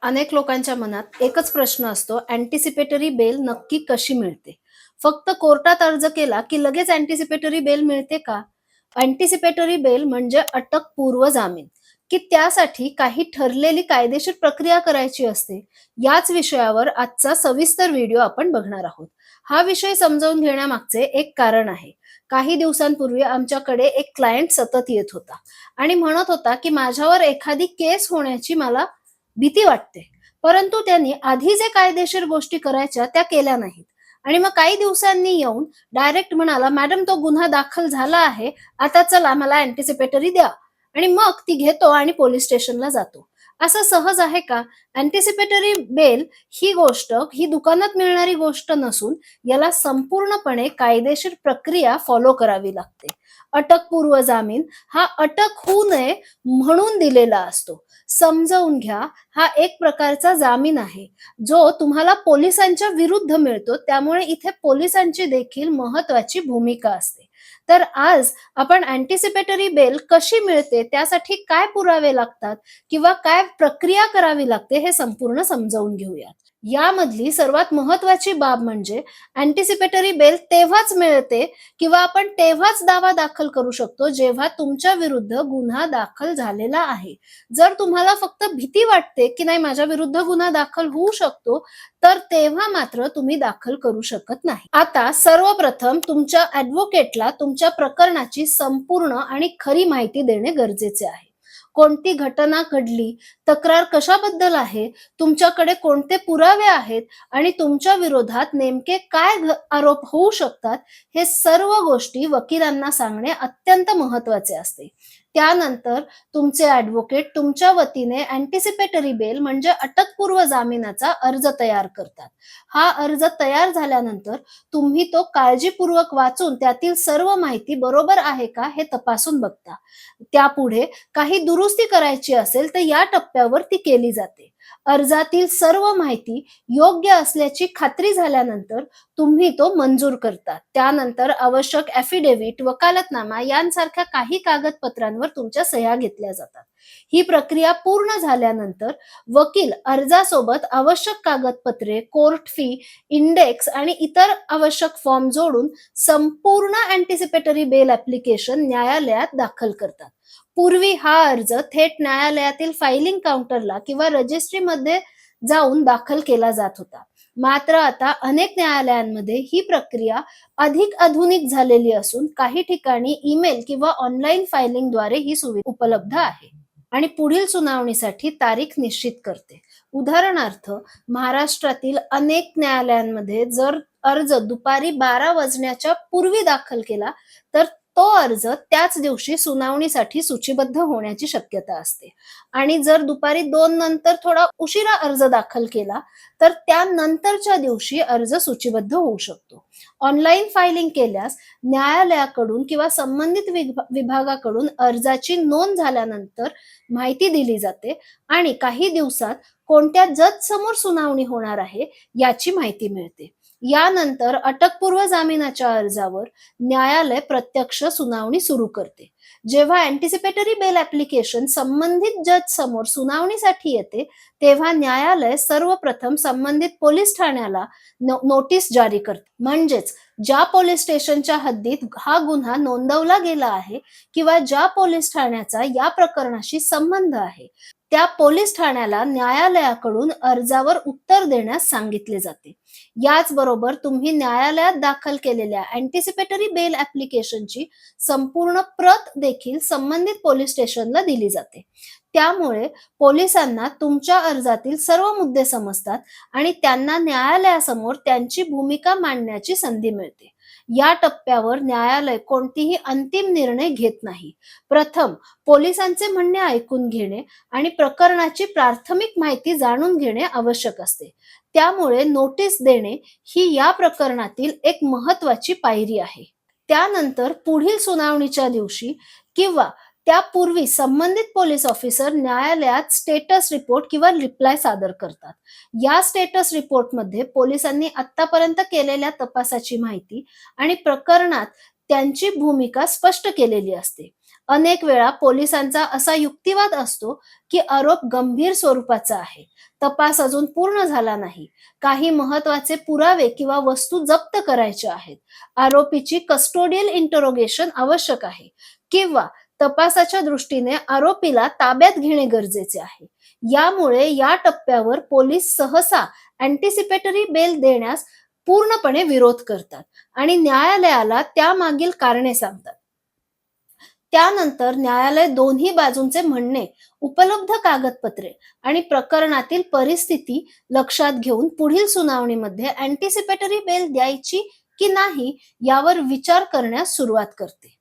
अनेक लोकांच्या मनात एकच प्रश्न असतो, अँटिसिपेटरी बेल नक्की कशी मिळते? फक्त कोर्टात अर्ज केला की लगेच अँटिसिपेटरी बेल मिळते का? अँटिसिपेटरी बेल म्हणजे अटकपूर्व जामीन, की त्यासाठी काही ठरलेली कायदेशीर प्रक्रिया करायची असते. याच विषयावर आजचा सविस्तर व्हिडिओ आपण बघणार आहोत. हा विषय समजावून घेण्यामागचे एक कारण आहे. काही दिवसांपूर्वी आमच्याकडे एक क्लायंट सतत येत होता आणि म्हणत होता, की माझ्यावर एखादी केस होण्याची मला भीती वाटते. परंतु त्यांनी आधी जे कायदेशीर गोष्टी करायच्या त्या केल्या नाहीत. आणि मग काही दिवसांनी येऊन डायरेक्ट म्हणाला, "मॅडम तो गुन्हा दाखल झाला आहे. आता चला मला अँटिसिपेटरी द्या." आणि मग ती घेतो आणि पोलिस स्टेशनला जातो. असं सहज आहे का? अँटिसिपेटरी बेल ही दुकानात मिळणारी गोष्ट नसून याला संपूर्णपणे कायदेशीर प्रक्रिया फॉलो करावी लागते. अटकपूर्व जामीन हा अटक होऊ नये म्हणून दिलेला असतो. समजावून घ्या, हा एक प्रकारचा जामीन आहे, जो तुम्हाला पोलिसांच्या विरुद्ध मिळतो. त्यामुळे इथे पोलिसांची देखील महत्वाची भूमिका असते. तर आज आपण अँटिसिपेटरी बेल कशी मिळते, त्यासाठी काय पुरावे लागतात किंवा काय प्रक्रिया करावी लागते हे संपूर्ण समजावून घेऊयात. यामधली सर्वात महत्वाची बाब म्हणजे अँटिसिपेटरी बेल तेव्हाच मिळते किंवा आपण तेव्हाच दावा दाखल करू शकतो जेव्हा तुमच्या विरुद्ध गुन्हा दाखल झालेला आहे. जर तुम्हाला फक्त भीती वाटते की नाही माझ्या विरुद्ध गुन्हा दाखल होऊ शकतो, तर तेव्हा मात्र तुम्ही दाखल करू शकत नाही. आता सर्वप्रथम तुमच्या ॲडव्होकेटला तुमच्या प्रकरणाची संपूर्ण आणि खरी माहिती देणे गरजेचे आहे. कोणती घटना घडली, तक्रार कशाबद्दल आहे, तुमच्याकडे कोणते पुरावे आहेत आणि तुमच्या विरोधात नेमके काय आरोप होऊ शकतात, हे सर्व गोष्टी वकिलांना सांगणे अत्यंत महत्वाचे असते. त्यानंतर तुमचे ॲडव्होकेट तुमच्या वतीने अँटिसिपेटरी बेल म्हणजे अटकपूर्व जामिनाचा अर्ज तयार करतात. हा अर्ज तयार झाल्यानंतर तुम्ही तो काळजीपूर्वक वाचून त्यातील सर्व माहिती बरोबर आहे का हे तपासून बघता. त्यापुढे काही दुरुस्ती करायची असेल तर या टप्प्यावर ती केली जाते. अर्जातील सर्व माहिती योग्य असल्याची खात्री झाल्यानंतर तुम्ही तो मंजूर करता. त्यानंतर आवश्यक ॲफिडेव्हिट, वकालतनामा यांसारख्या काही कागदपत्रांवर तुमच्या सह्या घेतल्या जातात. ही प्रक्रिया पूर्ण झाल्यानंतर वकील अर्जासोबत आवश्यक कागदपत्रे, कोर्ट फी, इंडेक्स आणि इतर आवश्यक फॉर्म जोडून संपूर्ण अँटिसिपेटरी बेल ॲप्लिकेशन न्यायालयात दाखल करतात. पूर्वी हा अर्ज थेट न्यायालयातील फायलिंग काउंटरला किंवा रजिस्ट्रीमध्ये जाऊन दाखल केला जात होता. मात्र आता अनेक न्यायालयांमध्ये ही प्रक्रिया अधिक आधुनिक झालेली असून काही ठिकाणी ईमेल किंवा ऑनलाईन फायलिंगद्वारे ही सुविधा उपलब्ध आहे आणि पुढील सुनावणीसाठी तारीख निश्चित करते. उदाहरणार्थ, महाराष्ट्रातील अनेक न्यायालयांमध्ये जर अर्ज दुपारी 12 वाजण्याच्या पूर्वी दाखल केला तर तो अर्ज त्याच दिवशी सुनावणीसाठी सूचीबद्ध होण्याची शक्यता असते आणि जर दुपारी 2 नंतर थोडा उशिरा अर्ज दाखल केला तर त्यानंतरच्या दिवशी अर्ज सूचीबद्ध होऊ शकतो. ऑनलाईन फायलिंग केल्यास न्यायालयाकडून किंवा संबंधित विभागाकडून अर्जाची नोंद झाल्यानंतर माहिती दिली जाते आणि काही दिवसात कोणत्या जज समोर सुनावणी होणार आहे याची माहिती मिळते. यानंतर अटकपूर्व जामिनाच्या अर्जावर न्यायालय प्रत्यक्ष सुनावणी सुरू करते. जेव्हा अँटिसिपेटरी बेल ॲप्लिकेशन संबंधित जज समोर सुनावणीसाठी येते, तेव्हा न्यायालय सर्वप्रथम संबंधित पोलीस ठाण्याला नोटीस जारी करते. म्हणजेच ज्या पोलीस स्टेशनच्या हद्दीत हा गुन्हा नोंदवला गेला आहे किंवा ज्या पोलीस ठाण्याचा या प्रकरणाशी संबंध आहे, त्या पोलीस ठाण्याला न्यायालयाकडून अर्जावर उत्तर देण्यास सांगितले जाते. याचबरोबर तुम्ही न्यायालयात दाखल केलेल्या अँटिसिपेटरी बेल ॲप्लिकेशनची संपूर्ण प्रत देखील संबंधित पोलीस स्टेशनला दिली जाते. त्यामुळे पोलिसांना तुमच्या अर्जातील सर्व मुद्दे समजतात आणि त्यांना न्यायालयासमोर त्यांची भूमिका मांडण्याची संधी मिळते. या टप्प्यावर न्यायालय कोणतीही अंतिम निर्णय घेत नाही. प्रथम पोलिसांचे म्हणणे ऐकून घेणे आणि प्रकरणाची प्राथमिक माहिती जाणून घेणे आवश्यक असते. त्यामुळे नोटीस देणे ही या प्रकरणातील एक महत्वाची पायरी आहे. त्यानंतर पुढील सुनावणीच्या दिवशी किंवा त्यापूर्वी संबंधित पोलीस ऑफिसर न्यायालयात स्टेटस रिपोर्ट किंवा रिप्लाय सादर करतात. या स्टेटस रिपोर्टमध्ये पोलिसांनी आतापर्यंत केलेल्या तपासाची माहिती आणि प्रकरणात त्यांची भूमिका स्पष्ट केलेली असते. अनेक वेळा पोलिसांचा असा युक्तिवाद असतो की आरोप गंभीर स्वरूपाचा आहे, तपास अजून पूर्ण झाला नाही, काही महत्वाचे पुरावे किंवा वस्तू जप्त करायच्या आहेत, आरोपीची कस्टोडियल इंटरोगेशन आवश्यक आहे, किंवा तपासाच्या दृष्टीने आरोपीला ताब्यात घेणे गरजेचे आहे. यामुळे या टप्प्यावर पोलीस सहसा अँटिसिपेटरी बेल देण्यास पूर्णपणे विरोध करतात आणि न्यायालयाला त्यामागील कारणे सांगतात. त्यानंतर न्यायालय दोन्ही बाजूंचे म्हणणे, उपलब्ध कागदपत्रे आणि प्रकरणातील परिस्थिती लक्षात घेऊन पुढील सुनावणीमध्ये अँटिसिपेटरी बेल द्यायची की नाही यावर विचार करण्यास सुरुवात करते.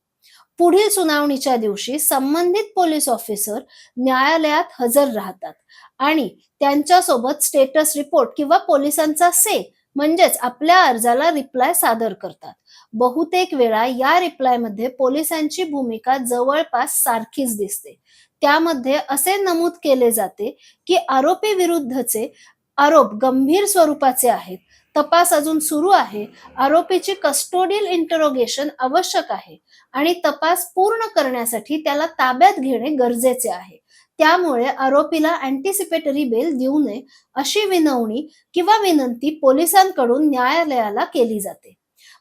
पुढील सुनावणीच्या दिवशी संबंधित पोलीस ऑफिसर न्यायालयात हजर राहतात आणि त्यांच्यासोबत स्टेटस रिपोर्ट किंवा पोलिसांचा से म्हणजेच आपल्या अर्जाला रिप्लाय सादर करतात. बहुतेक वेळा या रिप्लायमध्ये पोलिसांची भूमिका जवळपास सारखीच दिसते. त्यामध्ये असे नमूद केले जाते की आरोपी विरुद्धचे आरोप गंभीर स्वरूपाचे आहेत, तपास अजून सुरू आहे, आरोपीची कस्टोडियल इंटरोगेशन आवश्यक आहे आणि तपास पूर्ण करण्यासाठी त्याला ताब्यात घेणे गरजेचे आहे. त्यामुळे आरोपीला अँटिसिपेटरी बेल देऊ नये अशी विनवणी किंवा विनंती पोलिसांकडून न्यायालयाला केली जाते.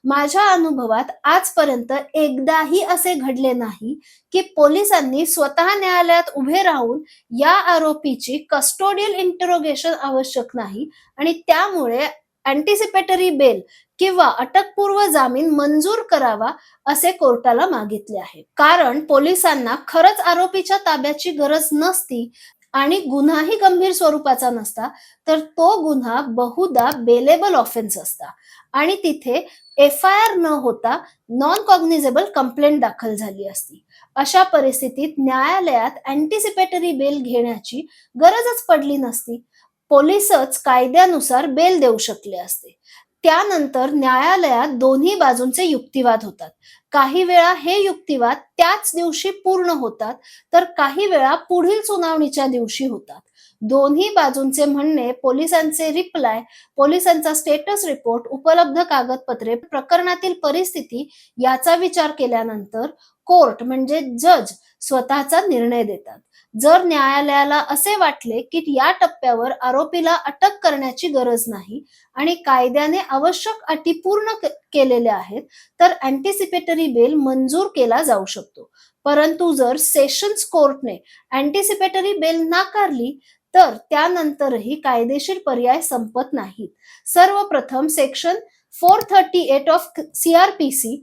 माझ्या अनुभवात आजपर्यंत एकदाही असे घडले नाही की पोलिसांनी स्वतः न्यायालयात उभे राहून या आरोपीची कस्टोडियल इंटरोगेशन आवश्यक नाही आणि त्यामुळे अँटिसिपेटरी बेल किंवा अटकपूर्व जामीन मंजूर करावा असे कोर्टाला मागितले आहे. कारण पोलिसांना खरंच आरोपीच्या ताब्याची गरज नसती आणि गुन्हाही गंभीर स्वरूपाचा नसता, तर तो गुन्हा बहुधा बेलेबल ऑफेन्स असता आणि तिथे एफ-आय-आर न होता नॉन कॉग्निझेबल कंप्लेंट दाखल झाली असती. अशा परिस्थितीत न्यायालयात अँटिसिपेटरी बेल घेण्याची गरजच पडली नसती. पोलीसच कायद्यानुसार बेल देऊ शकले असते. त्यानंतर न्यायालयात दोन्ही बाजूंचे युक्तिवाद होतात. काही वेळा हे युक्तिवाद त्याच दिवशी पूर्ण होतात, तर काही वेळा पुढील सुनावणीच्या दिवशी होतात. दोन्ही बाजूंचे म्हणणे, पोलिसांचे रिप्लाय, पोलिसांचा स्टेटस रिपोर्ट, उपलब्ध कागदपत्रे, प्रकरणातील परिस्थिती याचा विचार केल्यानंतर कोर्ट म्हणजे जज स्वतःचा निर्णय देतात. जर न्यायालयाला असे वाटले की या टप्प्यावर आरोपीला अटक करण्याची गरज नाही आणि कायद्याने आवश्यक अटी पूर्ण केलेल्या आहेत, तर अँटिसिपेटरी बेल मंजूर केला जाऊ शकतो. परंतु जर सेशन्स कोर्टने अँटिसिपेटरी बेल नाकारली तर त्यानंतरही कायदेशीर पर्याय संपत नाहीत. सर्वप्रथम सेक्शन 438 ऑफ CRPC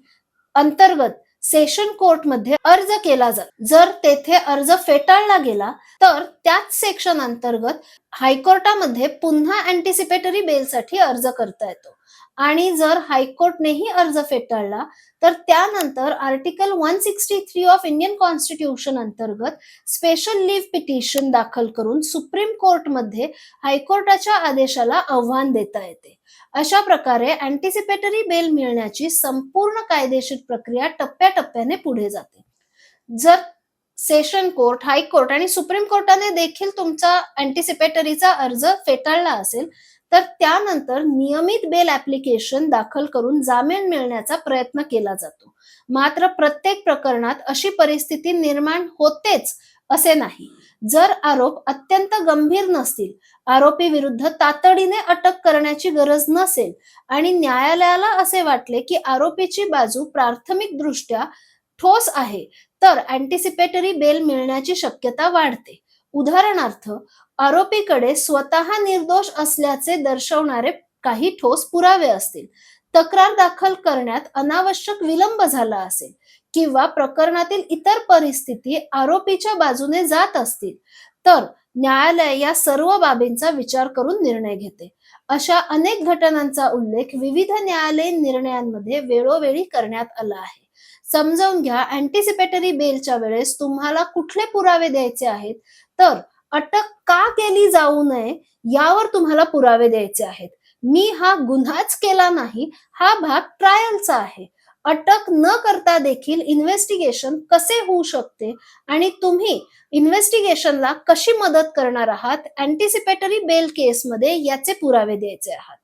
अंतर्गत सेशन कोर्टमध्ये अर्ज केला जातो. जर तेथे अर्ज फेटाळला गेला तर त्याच सेक्शन अंतर्गत हायकोर्टामध्ये पुन्हा अँटिसिपेटरी बेलसाठी अर्ज करता येतो आणि जर हायकोर्टनेही अर्ज फेटाळला तर त्यानंतर आर्टिकल 163 ऑफ इंडियन कॉन्स्टिट्यूशन अंतर्गत स्पेशल लीव्ह पिटिशन दाखल करून सुप्रीम कोर्टमध्ये हायकोर्टाच्या आदेशाला आव्हान देता येते. अशा प्रकारे अँटिसिपेटरी बेल मिळण्याची संपूर्ण कायदेशीर प्रक्रिया टप्प्याटप्प्याने पुढे जाते. जर सेशन कोर्ट, हायकोर्ट आणि सुप्रीम कोर्टाने देखील तुमचा अँटिसिपेटरीचा अर्ज फेटाळला असेल तर त्यानंतर नियमित बेल ऍप्लिकेशन दाखल करून जामीन मिळण्याचा प्रयत्न केला जातो. मात्र प्रत्येक प्रकरणात अशी परिस्थिती निर्माण होतेच असे नाही. जर आरोप अत्यंत गंभीर नसतील, आरोपी विरुद्ध तातडीने अटक करण्याची गरज नसेल आणि न्यायालयाला असे वाटले की आरोपीची बाजू प्राथमिक दृष्ट्या ठोस आहे, तर अँटिसिपेटरी बेल मिळण्याची शक्यता वाढते. उदाहरणार्थ, आरोपीकडे स्वतः निर्दोष असल्याचे दर्शवणारे काही ठोस पुरावे असतील, तक्रार दाखल करण्यात अनावश्यक विलंब झाला असेल किंवा प्रकरणातील इतर परिस्थिती आरोपीच्या बाजूने जात असतील, तर न्यायालय या सर्व बाबींचा विचार करून निर्णय घेते. अशा अनेक घटनांचा उल्लेख विविध न्यायालयीन निर्णयांमध्ये वेळोवेळी करण्यात आला आहे. समजावून घ्या, अँटिसिपेटरी बेलच्या वेळेस तुम्हाला कुठले पुरावे द्यायचे आहेत, तर अटक का केली जाऊ नये यावर तुम्हाला पुरावे द्यायचे आहेत. मी हा गुन्हाच केला नाही, हा भाग ट्रायलचा आहे. अटक न करता देखील इन्व्हेस्टिगेशन कसे होऊ शकते आणि तुम्ही इन्व्हेस्टिगेशनला कशी मदत करणार आहात, अँटिसिपेटरी बेल केसमध्ये याचे पुरावे द्यायचे आहात.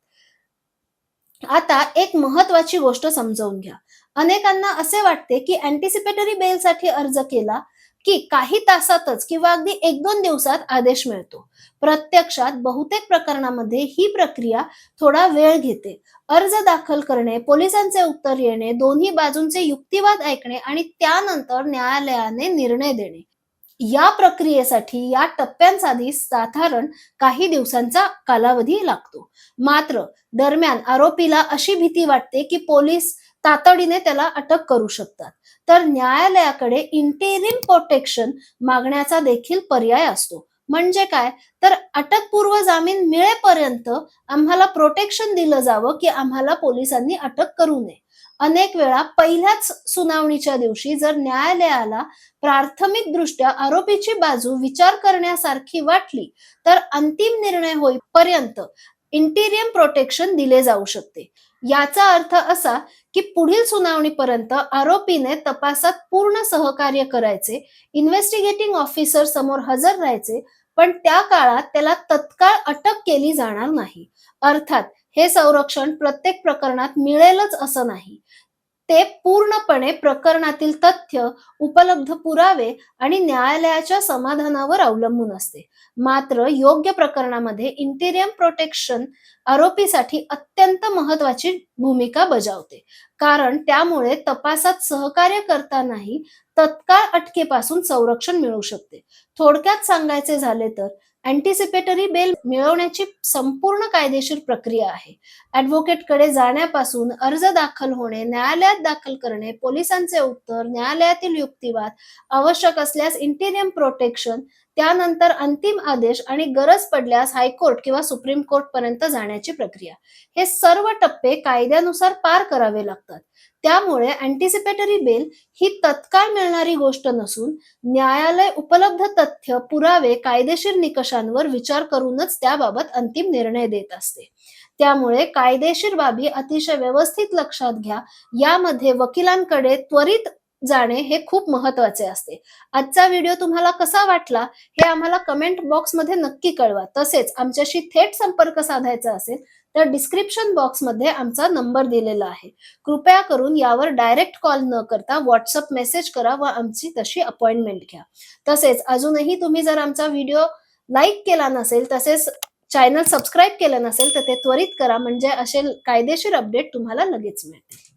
आता एक महत्वाची गोष्ट समजावून घ्या. अनेकांना असे वाटते की अँटिसिपेटरी बेलसाठी अर्ज केला की काही तासातच किंवा अगदी 1-2 दिवसात आदेश मिळतो. प्रत्यक्षात बहुतेक प्रकरणामध्ये ही प्रक्रिया थोडा वेळ घेते. अर्ज दाखल करणे, पोलिसांचे उत्तर येणे, दोन्ही बाजूंचे युक्तिवाद ऐकणे आणि त्यानंतर न्यायालयाने निर्णय देणे. या प्रक्रियेसाठी या टप्प्यांसाठी साधारण काही दिवसांचा कालावधी लागतो. मात्र दरम्यान आरोपीला अशी भीती वाटते की पोलीस तातडीने त्याला अटक करू शकतात. तर न्यायालयाकडे इंटेरिम प्रोटेक्शन मागण्याचा देखील पर्याय असतो. म्हणजे काय? तर अटकपूर्व जामीन मिळेपर्यंत आम्हाला प्रोटेक्शन दिलं जावं की आम्हाला पोलिसांनी अटक करू नये. अनेक वेळा पहिल्याच सुनावणीच्या दिवशी जर न्यायालयाला प्राथमिकदृष्ट्या आरोपीची बाजू विचार करण्यासारखी वाटली, तर अंतिम निर्णय होईपर्यंत इंटिरियम प्रोटेक्शन दिले जाऊ शकते. याचा अर्थ असा की पुढील सुनावणीपर्यंत आरोपीने तपासात पूर्ण सहकार्य करायचे, इन्व्हेस्टिगेटिंग ऑफिसर समोर हजर राहायचे, पण त्या काळात त्याला तत्काळ अटक केली जाणार नाही. अर्थात हे संरक्षण प्रत्येक प्रकरणात मिळेलच असं नाही. ते पूर्णपणे प्रकरणातील तथ्य, उपलब्ध पुरावे आणि न्यायालयाच्या समाधानावर अवलंबून असते. मात्र योग्य प्रकरणामध्ये इंटिरियम प्रोटेक्शन आरोपीसाठी अत्यंत महत्वाची भूमिका बजावते. कारण त्यामुळे तपासात सहकार्य करतानाही तत्काळ अटकेपासून संरक्षण मिळू शकते. थोडक्यात सांगायचे झाले तर अँटिसिपेटरी बेल मिळवण्याची संपूर्ण कायदेशीर प्रक्रिया आहे. ॲडव्होकेटकडे जाण्यापासून अर्ज दाखल होणे, न्यायालयात दाखल करणे, पोलिसांचे उत्तर, न्यायालयातील युक्तिवाद, आवश्यक असल्यास इंटिरियम प्रोटेक्शन, त्यानंतर अंतिम आदेश आणि गरज पडल्यास हायकोर्ट किंवा सुप्रीम कोर्ट पर्यंत जाण्याची प्रक्रिया. हे सर्व टप्पे कायद्यानुसार पार करावे लागतात. त्यामुळे अँटिसिपेटरी बेल ही तत्काळ मिळणारी गोष्ट नसून न्यायालय उपलब्ध तथ्य, पुरावे, कायदेशीर निकषांवर विचार करूनच त्याबाबत अंतिम निर्णय देत असते. त्यामुळे कायदेशीर बाबी अतिशय व्यवस्थित लक्षात घ्या. यामध्ये वकिलांकडे त्वरित जाणे हे खूप महत्वाचे असते. आजचा व्हिडिओ तुम्हाला कसा वाटला हे आम्हाला कमेंट बॉक्समध्ये नक्की कळवा. तसेच आमच्याशी थेट संपर्क साधायचा असेल तर डिस्क्रिप्शन बॉक्समध्ये आमचा नंबर दिलेला आहे. कृपया करून यावर डायरेक्ट कॉल न करता व्हॉट्सअप मेसेज करा व आमची तशी अपॉइंटमेंट घ्या. तसेच अजूनही तुम्ही जर आमचा व्हिडिओ लाईक केला नसेल, तसेच चॅनल सबस्क्राईब केलं नसेल तर ते त्वरित करा, म्हणजे असे कायदेशीर अपडेट तुम्हाला लगेच मिळतील.